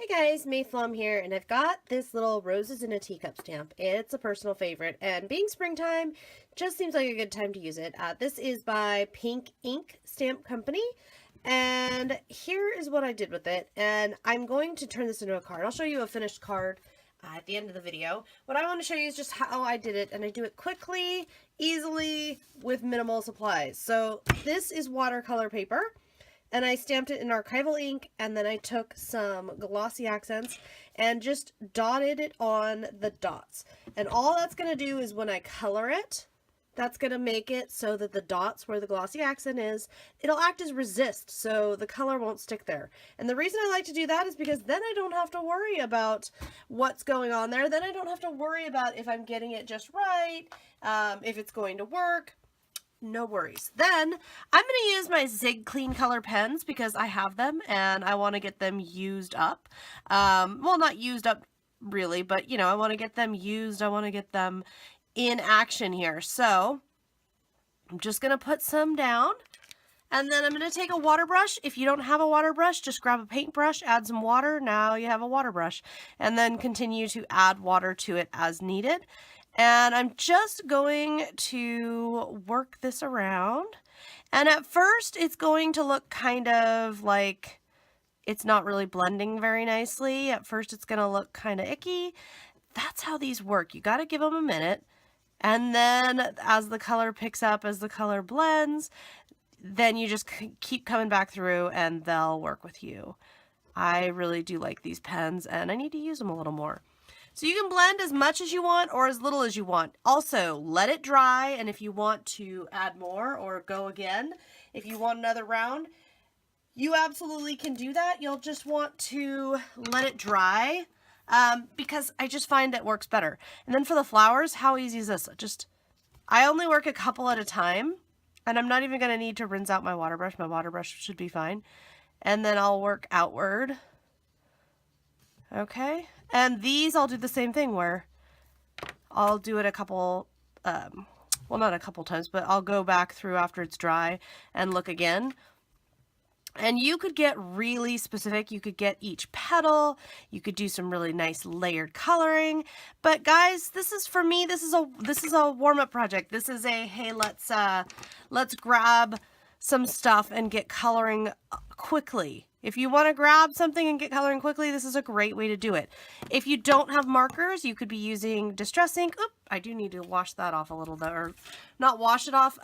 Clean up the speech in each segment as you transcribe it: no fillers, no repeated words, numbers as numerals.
Hey guys, Mayflum here, and I've got this little Roses in a Teacup stamp. It's a personal favorite, and being springtime, just seems like a good time to use it. This is by Pink Ink Stamp Company, and here is what I did with it, and I'm going to turn this into a card. I'll show you a finished card at the end of the video. What I want to show you is just how I did it, and I do it quickly, easily, with minimal supplies. So this is watercolor paper. And I stamped it in archival ink, and then I took some glossy accents and just dotted it on the dots. And all that's going to do is when I color it, that's going to make it so that the dots where the glossy accent is, it'll act as resist, so the color won't stick there. And the reason I like to do that is because then I don't have to worry about what's going on there. Then I don't have to worry about if I'm getting it just right, if it's going to work. No worries. Then I'm going to use my Zig Clean Color pens because I have them and I want to get them used up. Well, not used up really, but you know, I want to get them used. I want to get them in action here. So I'm just going to put some down, and then I'm going to take a water brush. If you don't have a water brush, just grab a paintbrush, add some water. Now you have a water brush, and then continue to add water to it as needed. And I'm just going to work this around. And at first, it's going to look kind of like it's not really blending very nicely. At first, it's going to look kind of icky. That's how these work. You got to give them a minute. And then as the color picks up, as the color blends, then you just keep coming back through and they'll work with you. I really do like these pens, and I need to use them a little more. So you can blend as much as you want or as little as you want. Also, let it dry, and if you want to add more or go again, if you want another round, you absolutely can do that. You'll just want to let it dry because I just find it works better. And then for the flowers, how easy is this? I only work a couple at a time, and I'm not even going to need to rinse out my water brush. My water brush should be fine. And then I'll work outward. Okay. And these I'll do the same thing where I'll do it a couple, well, not a couple times, but I'll go back through after it's dry and look again. And you could get really specific. You could get each petal. You could do some really nice layered coloring. But guys, this is for me. This is a warm-up project. This is a hey, let's grab some stuff and get coloring quickly. If you want to grab something and get coloring quickly, this is a great way to do it. If you don't have markers, you could be using Distress ink. Oop, I do need to wash that off a little bit, or not wash it off,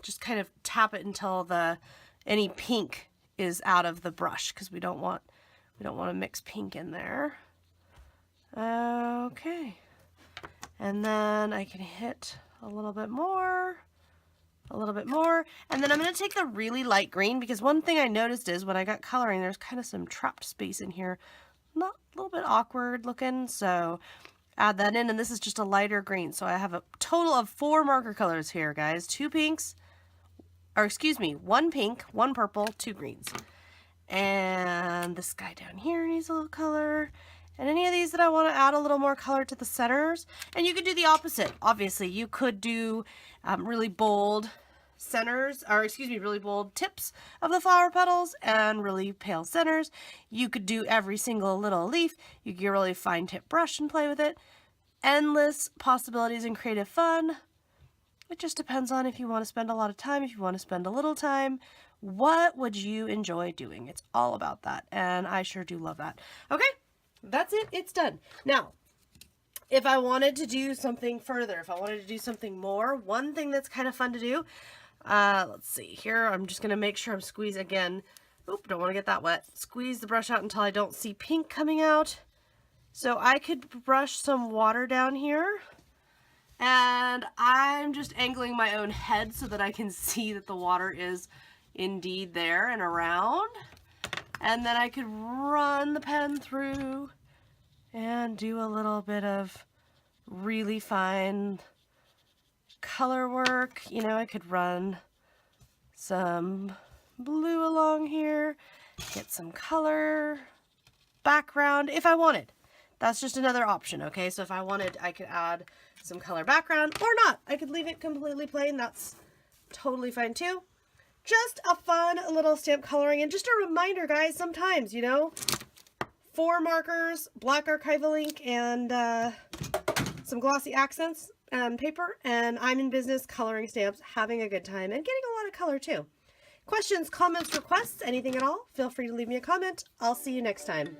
just kind of tap it until any pink is out of the brush, because we don't want to mix pink in there. Okay. And then I can hit a little bit more. And then I'm going to take the really light green, because one thing I noticed is when I got coloring, there's kind of some trapped space in here. Not a little bit awkward looking, so add that in, and this is just a lighter green. So I have a total of 4 marker colors here, guys. 2 pinks, or excuse me, 1 pink, 1 purple, 2 greens. And this guy down here needs a little color. And any of these that I want to add a little more color to the centers. And you could do the opposite. Obviously, you could do really bold centers, or excuse me, really bold tips of the flower petals and really pale centers. You could do every single little leaf. You could get a really fine tip brush and play with it. Endless possibilities and creative fun. It just depends on if you want to spend a lot of time, if you want to spend a little time. What would you enjoy doing? It's all about that. And I sure do love that. Okay. That's it. It's done. Now, if I wanted to do something further, if I wanted to do something more, one thing that's kind of fun to do, let's see here. I'm just going to make sure I'm squeezing again. Oop, don't want to get that wet. Squeeze the brush out until I don't see pink coming out. So I could brush some water down here, and I'm just angling my own head so that I can see that the water is indeed there and around. And then I could run the pen through and do a little bit of really fine color work. You know, I could run some blue along here, get some color, background if I wanted. That's just another option, okay? So if I wanted, I could add some color background or not. I could leave it completely plain. That's totally fine too. Just a fun little stamp coloring, and just a reminder, guys, sometimes, you know, 4 markers, black archival ink, and some glossy accents and paper, and I'm in business coloring stamps, having a good time, and getting a lot of color too. Questions, comments, requests, anything at all, feel free to leave me a comment. I'll see you next time.